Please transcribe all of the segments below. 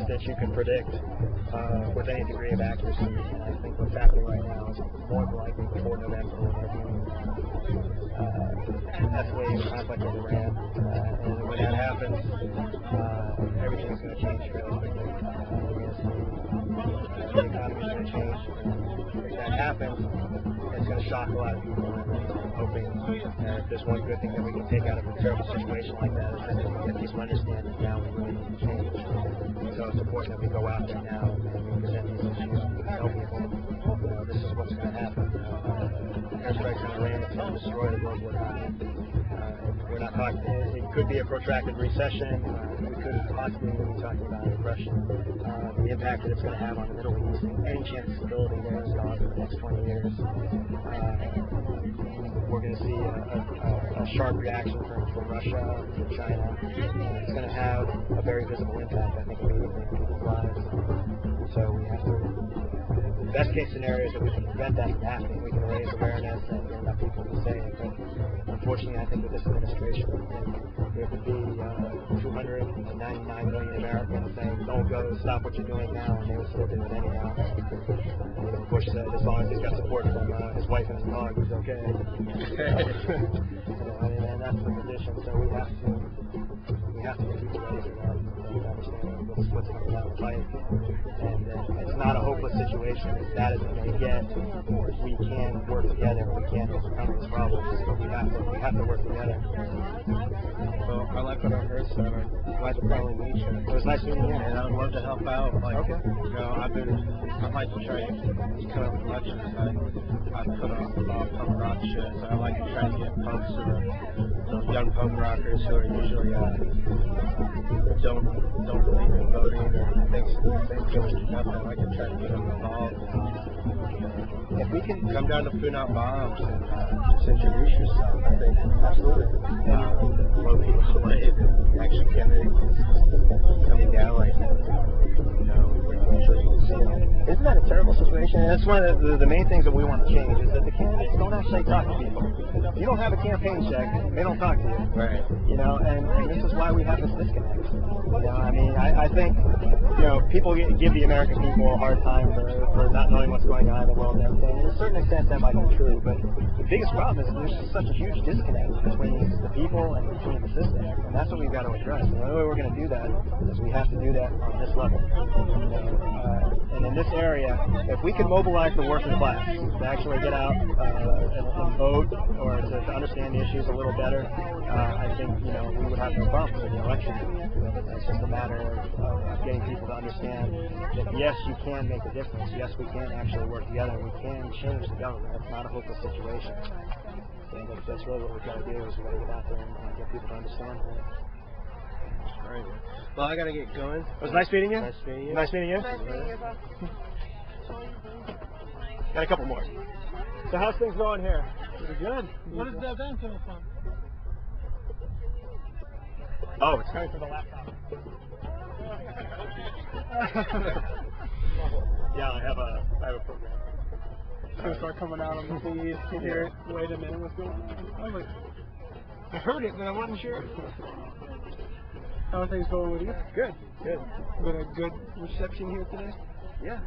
that you can predict with any degree of accuracy. And I think what's happening right now is more than likely before November when they're being escalating conflict with Iran. And when that happens, everything's going to change fairly quickly. The economy's going to change. If that happens, it's going to shock a lot of people. I'm hoping if there's one good thing that we can take out of a terrible situation like that is that we can get people understanding now we really need to change. So it's important that we go out there now and we present these issues and tell people, this is what's going to happen. Airstrikes on Iran, it's going to destroy the global economy. We're not talking, it could be a protracted recession. We could possibly be talking about a depression. The impact that it's going to have on the Middle East, any chance of stability there is gone for the next 20 years. We're going to see a sharp reaction from Russia and China. It's going to have a very visible impact, I think, immediately in people's lives. So we have to, the best case scenario is that we can prevent that from happening. We can raise awareness and get enough people to say it. But unfortunately, I think with this administration, there could be 299 million Americans saying, don't go, stop what you're doing now, and they would still do it anyhow. Bush said, as long as he's got support from his wife and his dog, he's okay. And that's the position. So we have to get people ready for that and understand what's coming down the pipe. And it's not a hopeless situation. As bad as it's going to get, we can work together. We can overcome these problems, but we have to work together. Well, I like what I heard, so I'm glad to finally meet you. It was nice meeting you. And I'd love to help out. Like, okay. I'd like to try to cut up elections. I put on punk rock shit, so I like to try to get punks or young punk rockers who are usually don't believe in voting or think so enough. I like to try to get them involved. If we can come down to Food Not Bombs and just introduce yourself, I think absolutely. Blow people away and action candidates coming down like isn't that a terrible situation? And that's one of the main things that we want to change is that the candidates don't actually talk to people. You don't have a campaign check, they don't talk to you. Right. And this is why we have this disconnect. I mean, I think, people give the American people a hard time for not knowing what's going on in the world and everything. And to a certain extent, that might be true. But the biggest problem is there's just such a huge disconnect between the people and between the system. And that's what we've got to address. And the only way we're going to do that is we have to do that on this level. And in this area, if we can mobilize the working class to actually get out and vote or to understand the issues a little better, I think we would have no problem with the election. It's just a matter of getting people to understand that yes, you can make a difference. Yes, we can actually work together. We can change the government. It's not a hopeless situation. And that's really what we've got to do is we've got to get out there and get people to understand that. All right. Well, I got to get going. It was nice meeting you. Nice meeting you. Nice meeting you. Nice meeting you, Bob. Got a couple more. So how's things going here? Pretty good. What is the event coming from? Oh, it's coming from the laptop. Yeah, I have a program. It's going to start coming out on the feed. You can hear it. Wait a minute, what's going on? I heard it, but I wasn't sure. How are things going with you? Good, good. With a good reception here today? Yeah.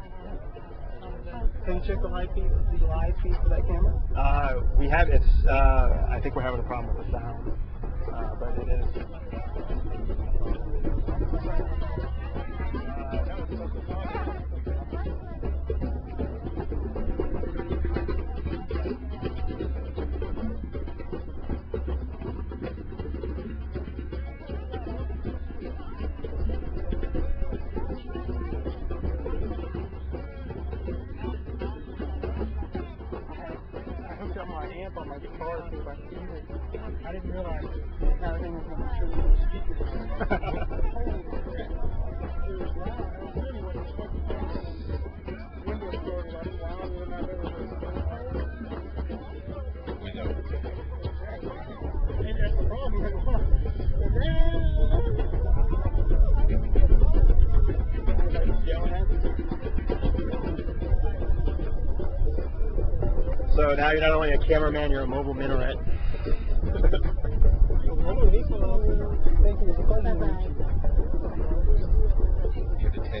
Can you check the live feed for that camera? We have, I think we're having a problem with the sound, but it is. On my guitar too, but I didn't realize everything was going to show you the speakers. And that's the problem. So now you're not only a cameraman, you're a mobile minaret. Thank you.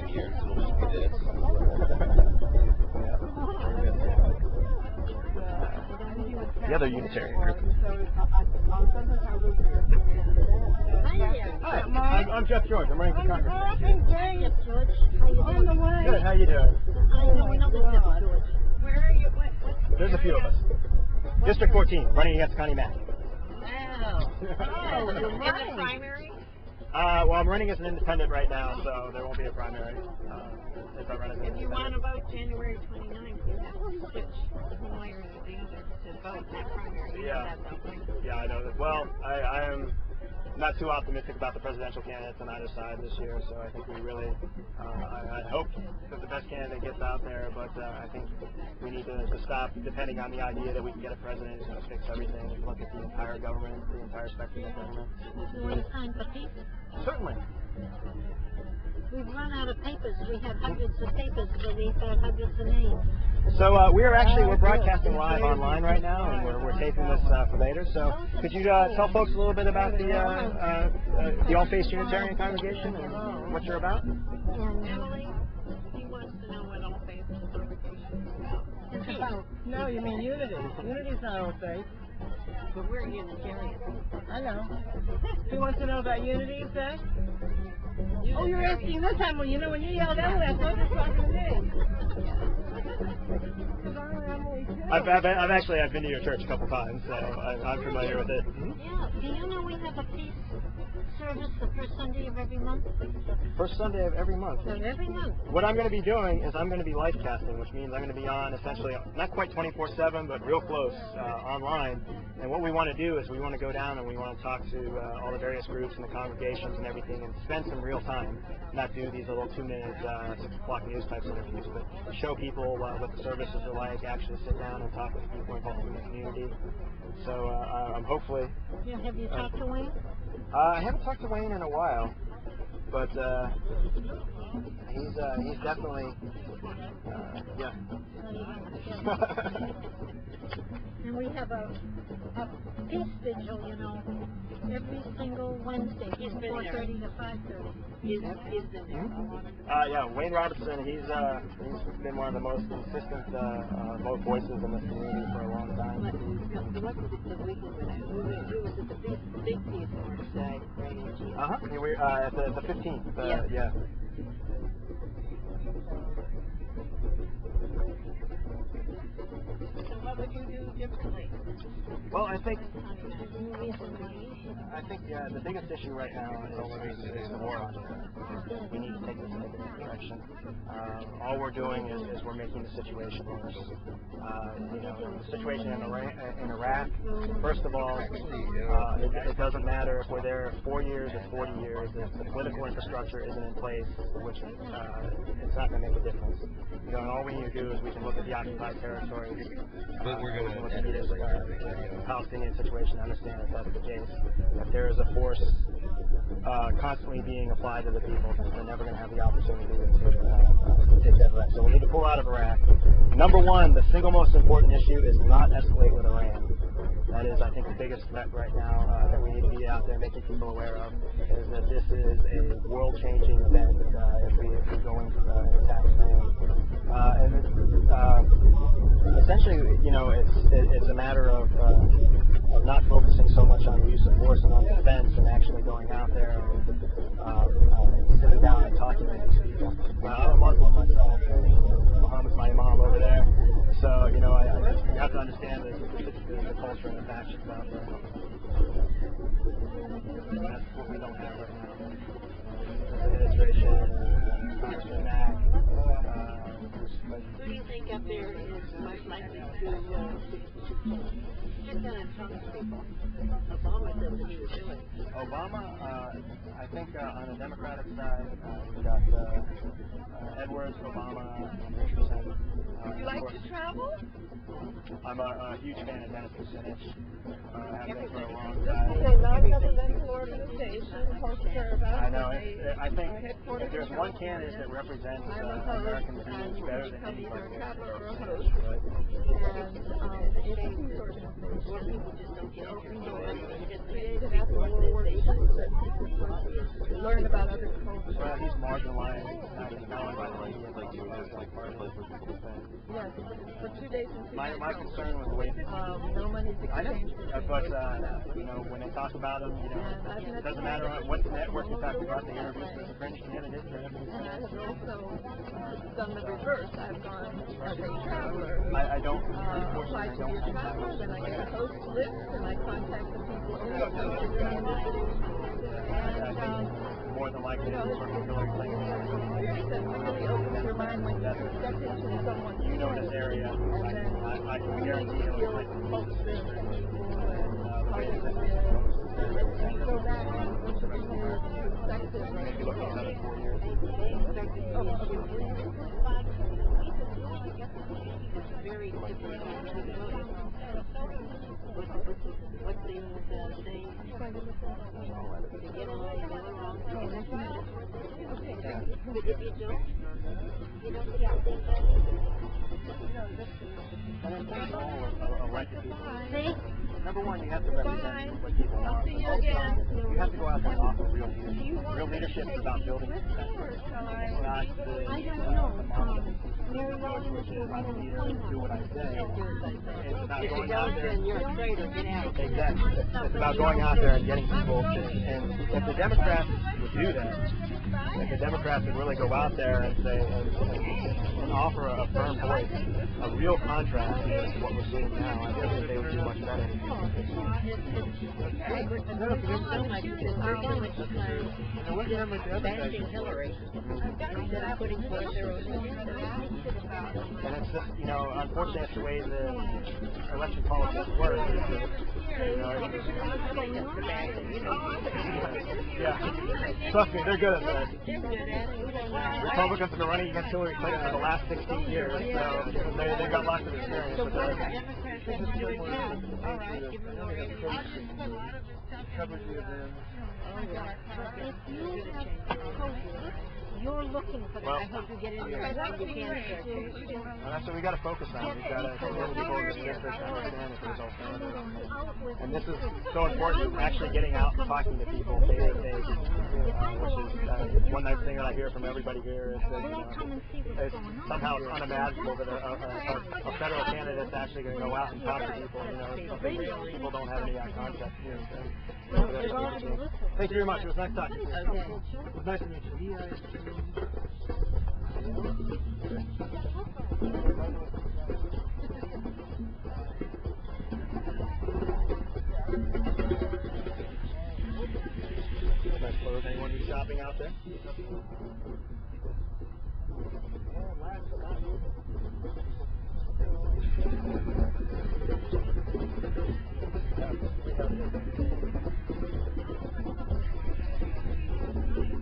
another Unitarian group. Hi, I'm Jeff George. I'm running for Congress. Jeff George, how you doing? Good. How you doing? I know another Jeff George. Where are you? There's a few of us. District 14, running against Connie Mack. Wow. Oh, you're running. In the primary? Well, I'm running as an independent right now, so there won't be a primary. If I run as an If you want independent. to vote January 29th, you have to switch one way or the other to vote that primary. You know that, don't you? Yeah, I know that. Well, I am not too optimistic about the presidential candidates on either side this year, so I think we really, I hope that the best candidate gets out there, but I think we need to stop depending on the idea that we can get a president who's going to fix everything and look at the entire government, the entire spectrum of government. You want to sign the piece? Certainly. We've run out of papers. We have hundreds of papers, but we've got hundreds of names. So we're broadcasting live online right now, and we're taping this for later. So could you tell folks a little bit about the All-Faith Unitarian Congregation and what you're about? Emily, he wants to know what All-Faith Congregation is about. No, you mean Unity. Unity's not all faith. But we're Unitarian. I know. He wants to know about Unity, you say? Oh, you're asking this time. Well, you know, when you yelled out, I thought you were talking to me. I've been to your church a couple times, so I'm familiar with it. Yeah. Do you know we have a peace service the first Sunday of every month? First Sunday of every month. So every month. What I'm going to be doing is I'm going to be live casting, which means I'm going to be on essentially, not quite 24/7, but real close online. And what we want to do is we want to go down and we want to talk to all the various groups and the congregations and everything and spend some real time, not do these little 2-minute, 6 o'clock news type interviews, but show people what the services are like, actually sit down and talk with people involved in the community. So I'm hopefully... Yeah, have you talked to Wayne? I haven't talked to Wayne in a while, but he's definitely, yeah. And we have a peace vigil, you know, every single Wednesday from 4:30 to 5:30. He's been there. Yeah, Wayne Robertson, he's been one of the most consistent voices in this community for a long time. What was it the weekend when we was at the big peace Wednesday? We're at the 15th. Yeah. So what would you do differently? Well, I think the biggest issue right now is the war on terror. We need to take this in a different direction. All we're doing is we're making the situation worse. The situation in Iraq, first of all, it doesn't matter if we're there 4 years or 40 years. If the political infrastructure isn't in place, which it's not going to make a difference. And all we need to do is we can look at the occupied territory. But we're going to look at the Palestinian situation to understand if that's the case. If there is a force constantly being applied to the people, then they're never going to have the opportunity to take that Iraq. So we need to pull out of Iraq. Number one, the single most important issue is not escalate with Iran. That is, I think, the biggest threat right now that we need to be out there making people aware of, is that this is a world-changing event if we go into an attack Iran. Essentially, it's a matter of not focusing so much on the use of force and on defense and actually going out there and sitting down and talking to these people. I'm a Muslim myself. Muhammad's my imam over there. So, you have to understand the culture and the factions out there. That's what we don't have right now. The administration, Congressman Mack. Who do you think up there is most likely to get down Trump's people? Obama said that he would do it. Obama, I think on the Democratic side, we've got Edwards, Obama, and Richardson. Would you like to travel? I'm a huge fan of Dennis Kucinich. Have been for a long They're time. not a governmental organization. I know. I think if there's one candidate that represents American dreams better than anybody else, learn about other cultures. well, he's marginalized. Not only by the way he is like like fireplaces and things. Yes, for 2 days and 2 nights. My concern was the way No money's I know, exchanged but between you know, when they talk about them, you know, it doesn't matter what network you talk about. They introduce the French candidates and everything. and I've also done the reverse. I've gone as a traveler. I don't. Applied to be a traveler, then I get a host list, and I contact the people in the industry. And More than likely, you know, it's sort of Hillary Clinton. that really opens your mind when you step into someone's You know this area. I can guarantee Hillary feel Clinton. folks there, people, The way that and you go back and look at your perspective. if you look at another 4 years. Very different. What's the saying? To get on the wrong. But if you don't, And then first of all, elected people. See? Number one, you have to represent what people want. See you again. You have to go out there and offer real leadership. Real leadership is about building consensus. It's not I don't know. Mary Ellen which is I'm a leader and do what I say. It's about if you going out don't, there. then you're a traitor. Get out. Exactly. It's about going out there and getting people. And if the Democrats would do that, if the Democrats would really go out there and say and offer a firm voice, a real contrast to what we're seeing now, I think they would do much better. Bashing Hillary instead of putting forth their own And it's just, you know, unfortunately, it's the way the election politics work. Yeah. Trust me, they're good at that. Republicans have been running against Hillary Clinton for the last 16 years, so they've got lots of experience with that. You're looking for that. Well, I hope you get into it. and that's what we got to focus on. We've got to get people in this district to understand that there's alternatives. And this is so important, actually getting out and talking to people face to face, which is one nice thing that I hear from everybody here is that it's somehow it's unimaginable that a federal candidate is actually going to go out and talk to people. You know, people don't have any contact. Thank you very much. It was nice talking to you. It was nice to meet you. Nice clothes. Anyone who's shopping out there?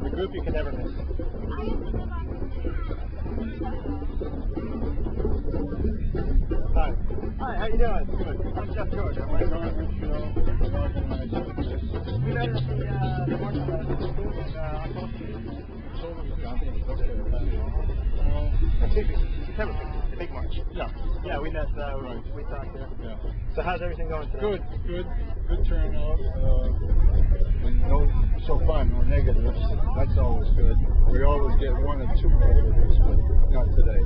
The group you can never miss. Hi. Hi, how you doing? Good. I'm Jeff George. I'm right on with you. We met at the market last week September 15th, the big march. Yeah. Yeah, we met, we talked there. Yeah. So how's everything going today? Good turnout. And so far, no negatives. That's always good. We always get 1 or 2 negatives, but not today.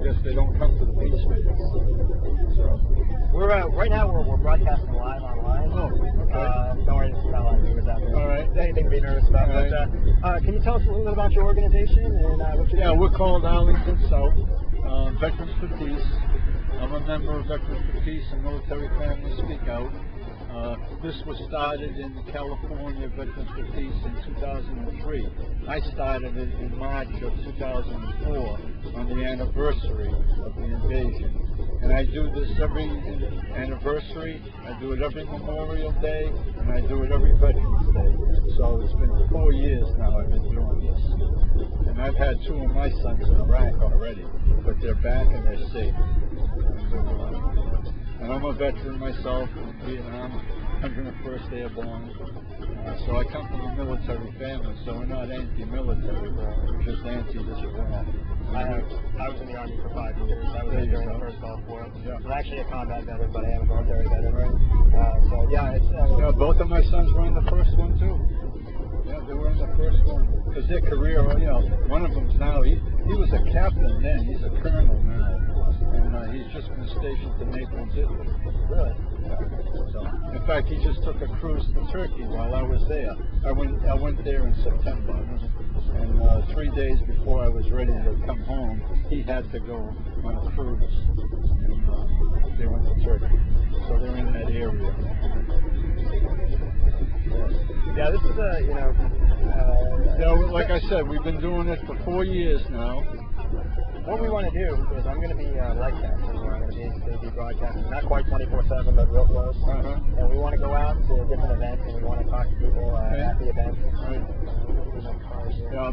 Yes, they don't come to the beach meetings. So. We're right now we're broadcasting live online. Oh, okay. Don't worry, it's not live viewers out there. All right. Anything to be nervous about. All But can you tell us a little bit about your organization and what you're doing? We're called Arlington South, Veterans for Peace. I'm a member of Veterans for Peace and Military Families Speak Out. This was started in California, Veterans for Peace, in 2003. I started it in March of 2004 on the anniversary of the invasion. And I do this every anniversary, I do it every Memorial Day, and I do it every Veterans Day. So it's been 4 years now I've been doing this. And I've had 2 of my sons in Iraq already, but they're back and they're safe. And I'm a veteran myself from Vietnam, 101st Airborne. So I come from a military family, so we're not anti-military, we're just anti-this war. I was in the Army for 5 years. I was during the first Gulf War. Yeah. I'm actually a combat veteran, but I am a military veteran. Right? So yeah, it's... both of my sons were in the first one too. Yeah, they were in the first one. because their career, you know, one of them's now, he was a captain then, he's a colonel now, and he's just been stationed to Naples, Italy. Really? So, in fact, he just took a cruise to Turkey while I was there. I went there in September, and 3 days before I was ready to come home, he had to go on a cruise, and they went to Turkey. So they're in that area. Yeah, this is a, you know, like I said, we've been doing it for 4 years now. what we want to do is I'm going to be live casting. I'm going to be broadcasting, not quite 24/7, but real close. And we want to go out to different events, and we want to talk to people at the events.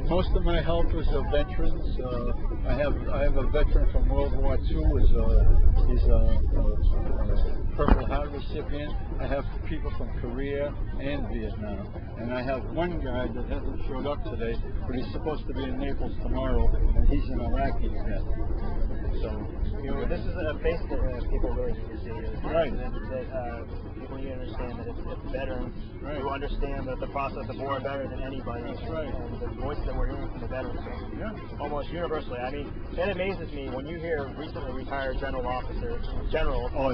Most of my helpers are veterans. I have a veteran from World War II. He's a Purple Heart recipient. I have people from Korea and Vietnam. And I have one guy that hasn't showed up today, but he's supposed to be in Naples tomorrow, and he's an Iraqi vet. So, you know, this is a face that people really need to see. Right. That people need to understand that it's veterans who understand the process of war better than anybody. That's right. And the voice that we're hearing from the veterans, almost universally. I mean, it amazes me when you hear recently retired generals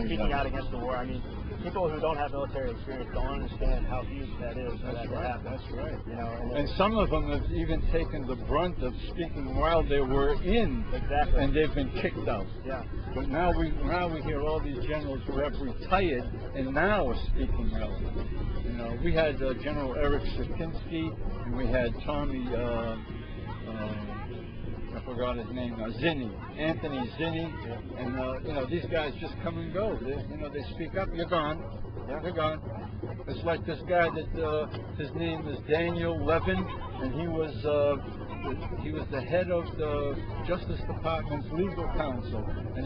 speaking out against the war. I mean, people who don't have military experience don't understand how huge that is for that to happen. That's right. You know, and some of them have even taken the brunt of speaking while they were in, and they've been kicked out. Yeah. But now we hear all these generals who have retired and now are speaking out. You know, we had General Eric Sierpinski, and we had Tommy. I forgot his name, Anthony Zinni, and you know, these guys just come and go. They speak up. You're gone. You're gone. It's like this guy that his name is Daniel Levin, and he was the head of the Justice Department's legal counsel, and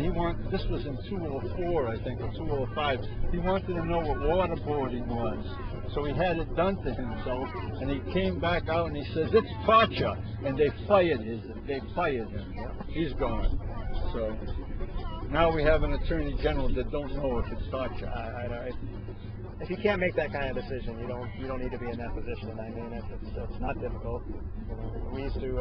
this was in 2004, I think, or 2005. He wanted to know what waterboarding was. So he had it done to himself, and he came back out and he says, it's torture, and they fired him. He's gone. So now we have an attorney general that don't know if it's torture. I know. If you can't make that kind of decision, you don't need to be in that position. I mean, it's not difficult. You know, we used to,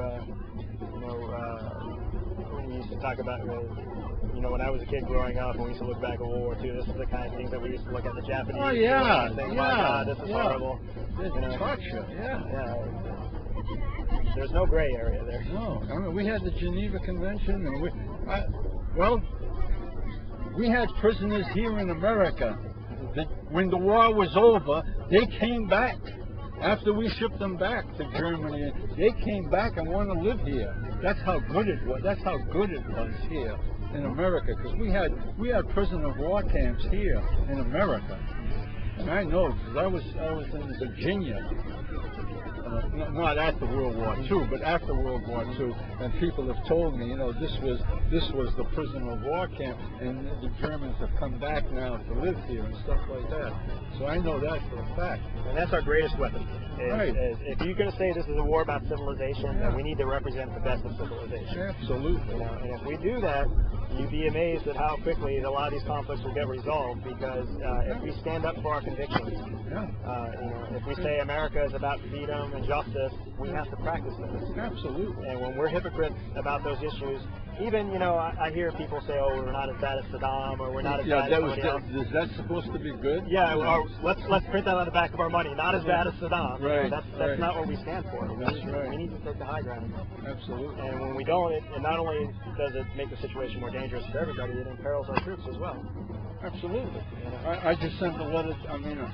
we used to talk about, when I was a kid growing up, and we used to look back at World War II. This is the kind of things that we used to look at the Japanese. Oh yeah, and think, my God, this is horrible. It's torture. There's no gray area there. No, I mean, we had the Geneva Convention, and we had prisoners here in America. When the war was over, they came back. After we shipped them back to Germany, they came back and want to live here. That's how good it was. That's how good it was here in America, because we had prisoner of war camps here in America. And I know, because I was in Virginia. Not after World War II, but after World War II, and people have told me, this was the prisoner of war camp, and the Germans have come back now to live here and stuff like that. So I know that for a fact. And that's our greatest weapon. Right. If you're going to say this is a war about civilization, then we need to represent the best of civilization. Absolutely. And if we do that, you'd be amazed at how quickly a lot of these conflicts will get resolved, because if we stand up for our convictions, if we say America is about freedom and justice, we have to practice this. Absolutely. And when we're hypocrites about those issues, even, I hear people say, oh, we're not as bad as Saddam, or we're not as bad as somebody else. Is that supposed to be good? Yeah, or let's print that on the back of our money. Not as bad as Saddam. Right. That's not what we stand for. That's right. We need to take the high ground. Absolutely. And when we don't, it not only does it make the situation more dangerous for everybody, it imperils our troops as well. Absolutely. I just sent a letter.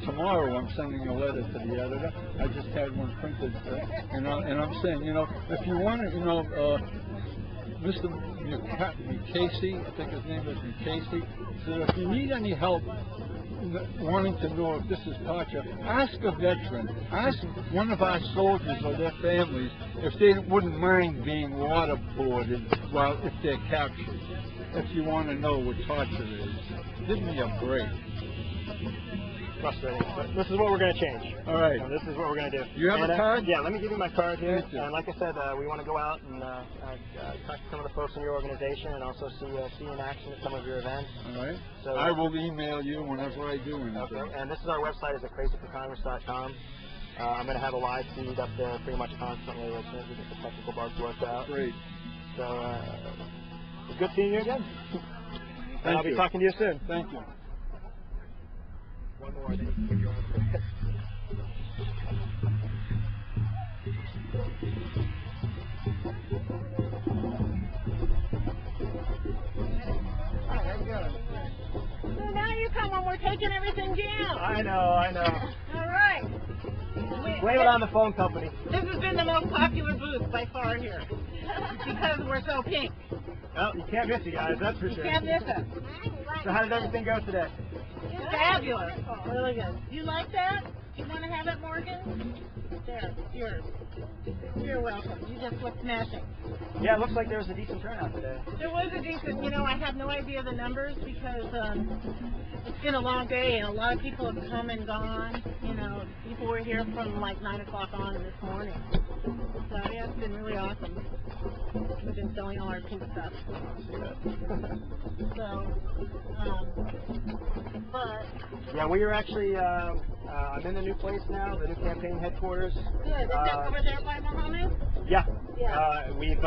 Tomorrow I'm sending a letter to the editor. I just had one printed, and I'm saying, if you want to, Mr. Mukasey, I think his name is Mukasey, said if you need any help wanting to know if this is torture, ask a veteran, ask one of our soldiers or their families if they wouldn't mind being waterboarded if they're captured. If you want to know what torture is, give me a break. Frustrating. But this is what we're going to change. All right. And this is what we're going to do. You have a card? Yeah, let me give you my card here. And like I said, we want to go out and talk to some of the folks in your organization, and also see in action at some of your events. All right. So I will email you whenever I do anything. Okay. And this is our website, is at crazyforcongress.com. I'm going to have a live feed up there pretty much constantly as soon as we get the technical bugs worked out. Great. So it's good seeing you again. And I'll be you. talking to you soon. Thank you. One more, then you can give your own. Hi, how's it going? So now you come when we're taking everything down. I know. All right. Blame it on the phone company. This has been the most popular booth by far here because we're so pink. Well, you can't miss you guys, that's for You sure. can't miss us. So how did everything go today? It's fabulous. Really good. You like that? You want to have it, Morgan? There, yours. You're welcome. You just look smashing. Yeah, it looks like there was a decent turnout today. There was a decent, I have no idea the numbers because it's been a long day and a lot of people have come and gone. People were here from like 9 o'clock on this morning. So yeah, it's been really awesome. We've been selling all our pink stuff. So, but Yeah, we are actually, I'm in the new place now, the new campaign headquarters. good. Is that over there by Mohammed? Yeah. Yeah. We've,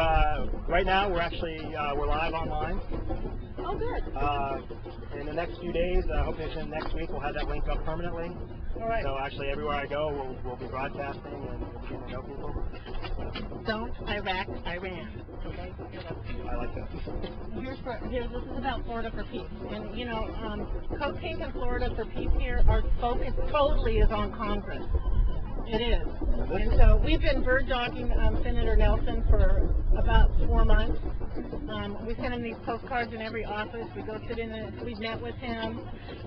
right now we're actually, we're live online. Oh, good. In the next few days, hopefully next week, we'll have that link up permanently. All right. So actually everywhere I go, we'll be broadcasting and we'll begin to know people. Don't Iraq, Iran. Okay. I like that. This is about Florida for Peace. And, Code Pink and Florida for Peace here, our focus totally is on Congress. It is. And so we've been bird dogging Senator Nelson for about 4 months. We send him these postcards in every office. We go sit in it. We met with him.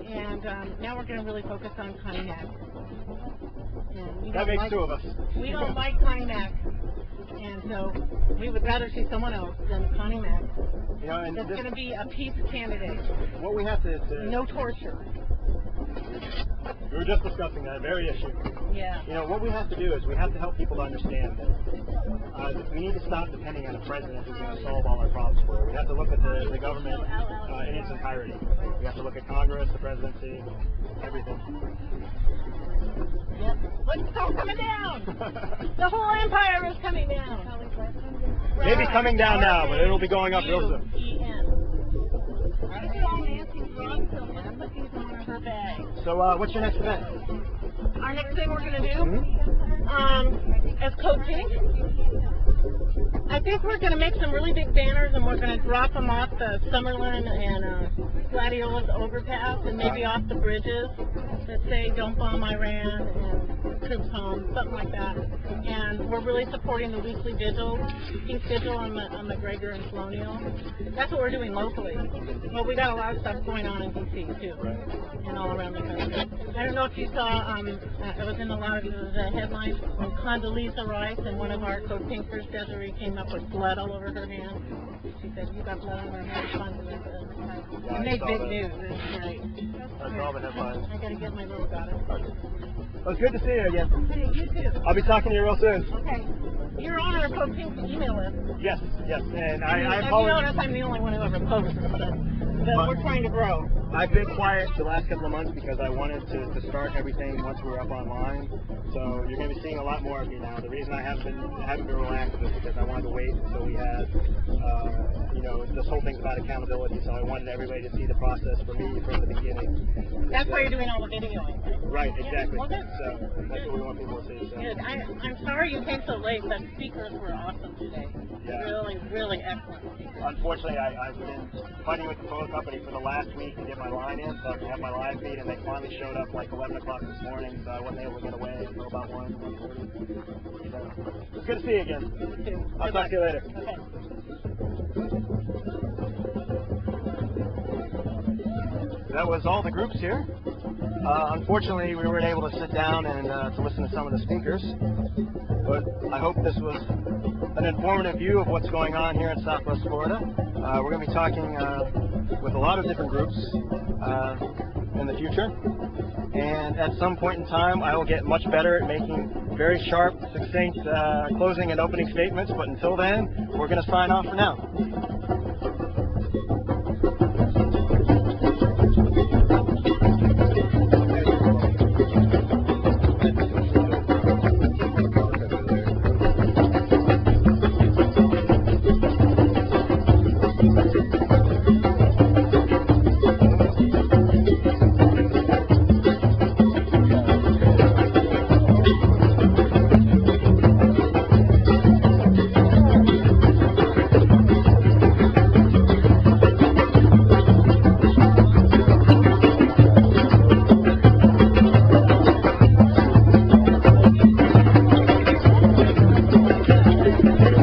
And now we're going to really focus on Connie Mack. That makes two of us. We don't like Connie Mack. And so we would rather see someone else than Connie Mack. And That's going to be a peace candidate. what we have to No torture. we were just discussing that very issue. Yeah. What we have to do is we have to help people to understand that we need to stop depending on a president who's going to solve all our problems for us. We have to look at the government in its entirety. We have to look at Congress, the presidency, everything. Yep. Look, it's all coming down. The whole empire is coming down. Maybe coming down now, but it'll be going up real soon. So what's your next event? Our next thing we're going to do, as Code Pink, I think we're going to make some really big banners and we're going to drop them off the Summerlin and Gladiolus overpass and maybe off the bridges that say "Don't bomb Iran" and "Troops home," something like that. And we're really supporting the weekly vigil, peace vigil on McGregor and Colonial. That's what we're doing locally. Well, we got a lot of stuff going on in D.C. too, and all around the country. I don't know if you saw, it was in a lot of the headlines when Condoleezza Rice and one of our Code Pinkers, Desiree, came up with blood all over her hands. She said, "You got blood on her hands, Condoleezza." Yeah, It made big that. news. It's great. I saw the headlines. I gotta get my little daughter. Well, it's good to see you again. Hey, you too. I'll be talking to you real soon. Okay. You're on our Code Pink email list. Yes, and As I you apologize. notice, I'm the only one who ever posts stuff. But we're trying to grow. I've been quiet the last couple of months because I wanted to start everything once we were up online. So you're going to be seeing a lot more of me now. The reason I haven't been real active is because I wanted to wait until we had, this whole thing's about accountability. So I wanted everybody to see the process for me from the beginning. That's why you're doing all the videoing. Right, exactly. Well, good. So that's what we want people to see. So. Good. I'm sorry you came so late. The speakers were awesome today. Yeah. Really, really excellent. Unfortunately, I've been fighting with the phone company for the last week to get my line in, so I can have my live feed, and they finally showed up like 11 o'clock this morning, so I wasn't able to get away until about 1:40. So, it's good to see you again. You too. I'll talk to you later. Okay. That was all the groups here. Unfortunately, we weren't able to sit down and to listen to some of the speakers, but I hope this was an informative view of what's going on here in Southwest Florida. We're going to be talking with a lot of different groups in the future, and at some point in time I will get much better at making very sharp, succinct closing and opening statements, but until then, we're going to sign off for now. Thank you.